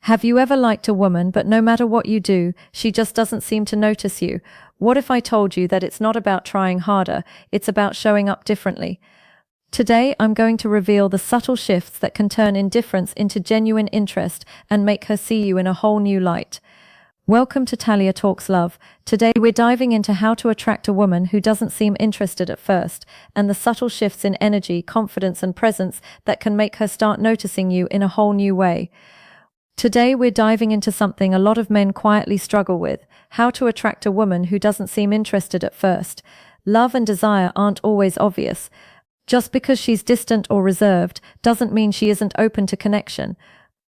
Have you ever liked a woman, but no matter what you do, she just doesn't seem to notice you? What if I told you that it's not about trying harder, it's about showing up differently? Today, I'm going to reveal the subtle shifts that can turn indifference into genuine interest and make her see you in a whole new light. Welcome to Talia Talks Love. Today, we're diving into how to attract a woman who doesn't seem interested at first, and the subtle shifts in energy, confidence, and presence that can make her start noticing you in a whole new way. Today, we're diving into something a lot of men quietly struggle with: how to attract a woman who doesn't seem interested at first. Love and desire aren't always obvious. Just because she's distant or reserved doesn't mean she isn't open to connection.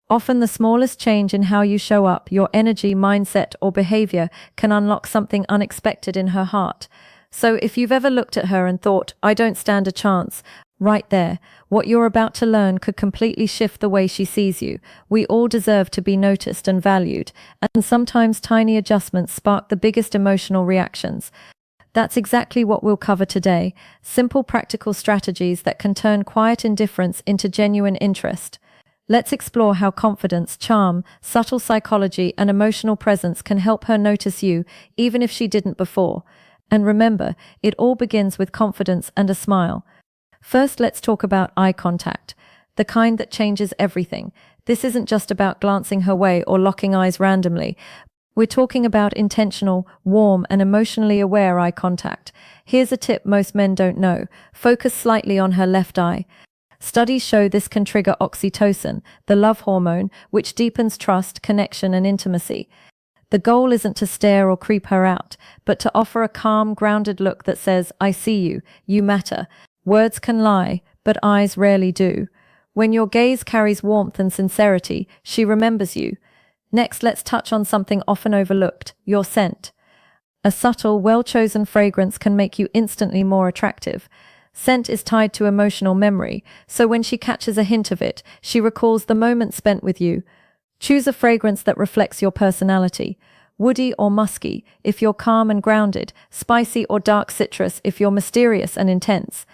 Often the smallest change in how you show up, your energy, mindset, or behavior can unlock something unexpected in her heart. So if you've ever looked at her and thought, "I don't stand a chance," right there, what you're about to learn could completely shift the way she sees you. We all deserve to be noticed and valued, and sometimes tiny adjustments spark the biggest emotional reactions. That's exactly what we'll cover today: simple, practical strategies that can turn quiet indifference into genuine interest. Let's explore how confidence, charm, subtle psychology, and emotional presence can help her notice you, even if she didn't before. And remember, it all begins with confidence and a smile. First, let's talk about eye contact, the kind that changes everything. This isn't just about glancing her way or locking eyes randomly. We're talking about intentional, warm, and emotionally aware eye contact. Here's a tip most men don't know: focus slightly on her left eye. Studies show this can trigger oxytocin, the love hormone, which deepens trust, connection, and intimacy. The goal isn't to stare or creep her out, but to offer a calm, grounded look that says, "I see you, you matter." Words can lie, but eyes rarely do. When your gaze carries warmth and sincerity, she remembers you. Next, let's touch on something often overlooked: your scent. A subtle, well-chosen fragrance can make you instantly more attractive. Scent is tied to emotional memory, so when she catches a hint of it, she recalls the moment spent with you. Choose a fragrance that reflects your personality: woody or musky if you're calm and grounded, spicy or dark citrus if you're mysterious and intense.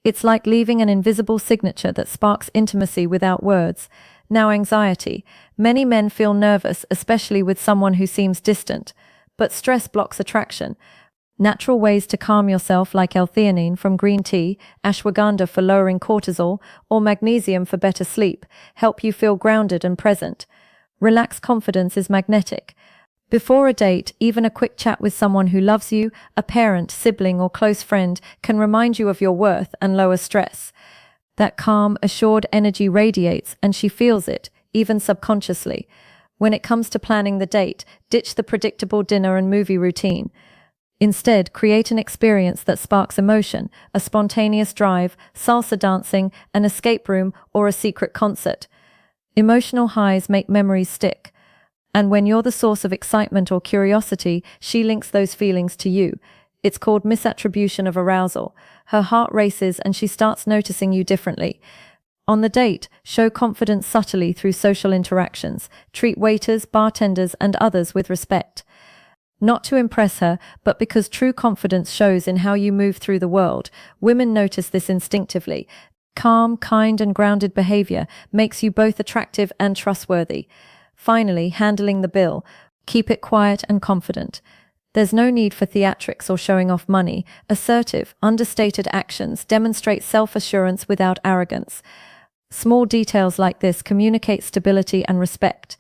It's like leaving an invisible signature that sparks intimacy without words. Now, anxiety. Many men feel nervous, especially with someone who seems distant. But stress blocks attraction. Natural ways to calm yourself, like L-theanine from green tea, ashwagandha for lowering cortisol, or magnesium for better sleep, help you feel grounded and present. Relaxed confidence is magnetic. Before a date, even a quick chat with someone who loves you, a parent, sibling, or close friend, can remind you of your worth and lower stress. That calm, assured energy radiates, and she feels it, even subconsciously. When it comes to planning the date, ditch the predictable dinner and movie routine. Instead, create an experience that sparks emotion: a spontaneous drive, salsa dancing, an escape room, or a secret concert. Emotional highs make memories stick. And when you're the source of excitement or curiosity, she links those feelings to you. It's called misattribution of arousal. Her heart races and she starts noticing you differently. On the date, show confidence subtly through social interactions. Treat waiters, bartenders, and others with respect. Not to impress her, but because true confidence shows in how you move through the world. Women notice this instinctively. Calm, kind, and grounded behavior makes you both attractive and trustworthy. Finally, handling the bill. Keep it quiet and confident. There's no need for theatrics or showing off money. Assertive, understated actions demonstrate self-assurance without arrogance. Small details like this communicate stability and respect.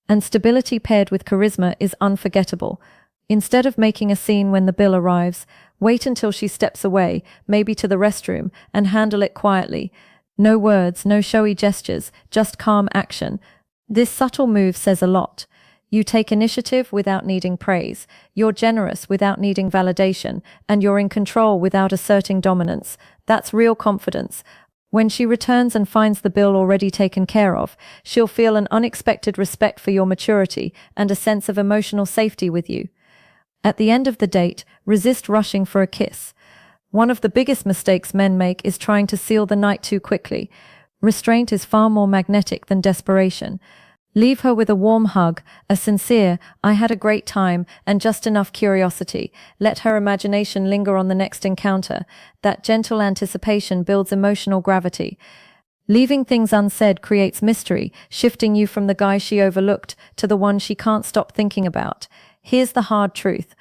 And stability paired with charisma is unforgettable. Instead of making a scene when the bill arrives, wait until she steps away, maybe to the restroom, and handle it quietly. No words, no showy gestures, just calm action. This subtle move says a lot. You take initiative without needing praise. You're generous without needing validation, and you're in control without asserting dominance. That's real confidence. When she returns and finds the bill already taken care of, she'll feel an unexpected respect for your maturity and a sense of emotional safety with you. At the end of the date, resist rushing for a kiss. One of the biggest mistakes men make is trying to seal the night too quickly. Restraint is far more magnetic than desperation. Leave her with a warm hug, a sincere, "I had a great time," and just enough curiosity. Let her imagination linger on the next encounter. That gentle anticipation builds emotional gravity. Leaving things unsaid creates mystery, shifting you from the guy she overlooked to the one she can't stop thinking about. Here's the hard truth.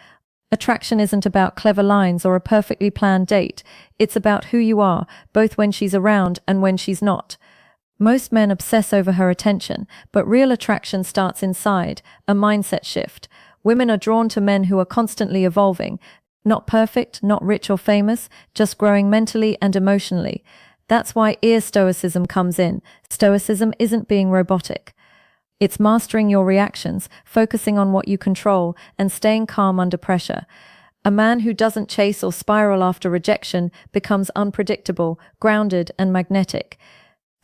Attraction isn't about clever lines or a perfectly planned date. It's about who you are, both when she's around and when she's not. Most men obsess over her attention, but real attraction starts inside, a mindset shift. Women are drawn to men who are constantly evolving, not perfect, not rich or famous, just growing mentally and emotionally. That's why ear stoicism comes in. Stoicism isn't being robotic. It's mastering your reactions, focusing on what you control, and staying calm under pressure. A man who doesn't chase or spiral after rejection becomes unpredictable, grounded, and magnetic.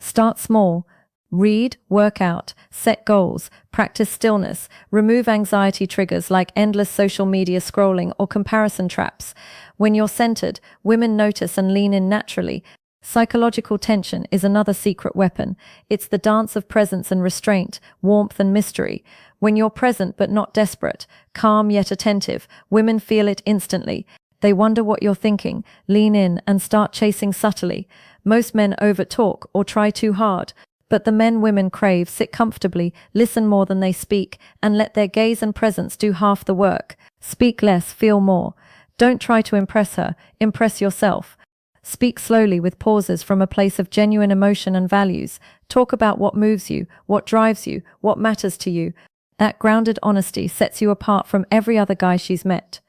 Start small. Read, work out, set goals, practice stillness, remove anxiety triggers like endless social media scrolling or comparison traps. When you're centered, women notice and lean in naturally. Psychological tension is another secret weapon. It's the dance of presence and restraint, warmth and mystery. When you're present but not desperate, calm yet attentive, women feel it instantly. They wonder what you're thinking, lean in, and start chasing subtly. Most men overtalk or try too hard, but the men women crave sit comfortably, listen more than they speak, and let their gaze and presence do half the work. Speak less, feel more. Don't try to impress her, impress yourself. Speak slowly with pauses from a place of genuine emotion and values. Talk about what moves you, what drives you, what matters to you. That grounded honesty sets you apart from every other guy she's met.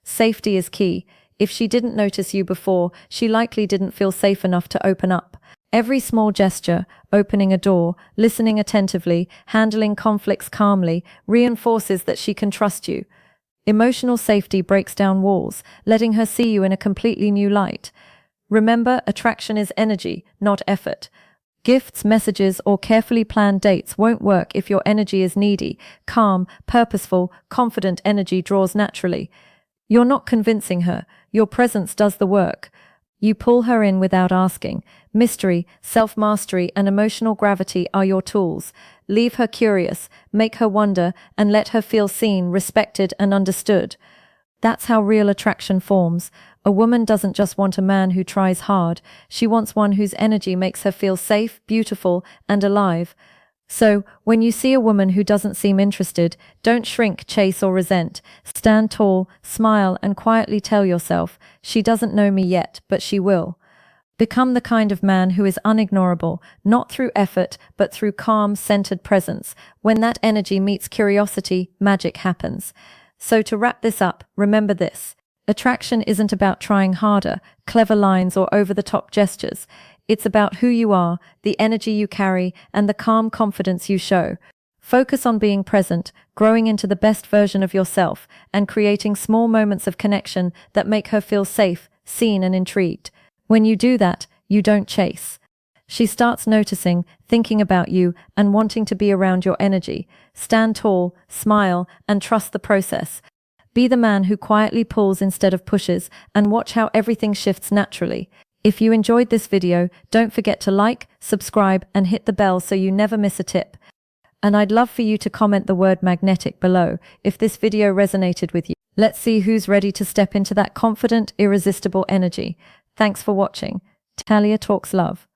Safety is key. If she didn't notice you before, she likely didn't feel safe enough to open up. Every small gesture, opening a door, listening attentively, handling conflicts calmly, reinforces that she can trust you. Emotional safety breaks down walls, letting her see you in a completely new light. Remember, attraction is energy, not effort. Gifts, messages, or carefully planned dates won't work if your energy is needy. Calm, purposeful, confident energy draws naturally. You're not convincing her. Your presence does the work. You pull her in without asking. Mystery, self-mastery, and emotional gravity are your tools. Leave her curious, make her wonder, and let her feel seen, respected, and understood. That's how real attraction forms. A woman doesn't just want a man who tries hard. She wants one whose energy makes her feel safe, beautiful, and alive. So, when you see a woman who doesn't seem interested, don't shrink, chase, or resent. Stand tall, smile, and quietly tell yourself, she doesn't know me yet, but she will. Become the kind of man who is unignorable, not through effort, but through calm, centered presence. When that energy meets curiosity, magic happens. So to wrap this up, remember this. Attraction isn't about trying harder, clever lines, or over-the-top gestures. It's about who you are, the energy you carry, and the calm confidence you show. Focus on being present, growing into the best version of yourself, and creating small moments of connection that make her feel safe, seen, and intrigued. When you do that, you don't chase. She starts noticing, thinking about you, and wanting to be around your energy. Stand tall, smile, and trust the process. Be the man who quietly pulls instead of pushes, and watch how everything shifts naturally. If you enjoyed this video, don't forget to like, subscribe, and hit the bell so you never miss a tip. And I'd love for you to comment the word magnetic below if this video resonated with you. Let's see who's ready to step into that confident, irresistible energy. Thanks for watching. Talia Talks Love.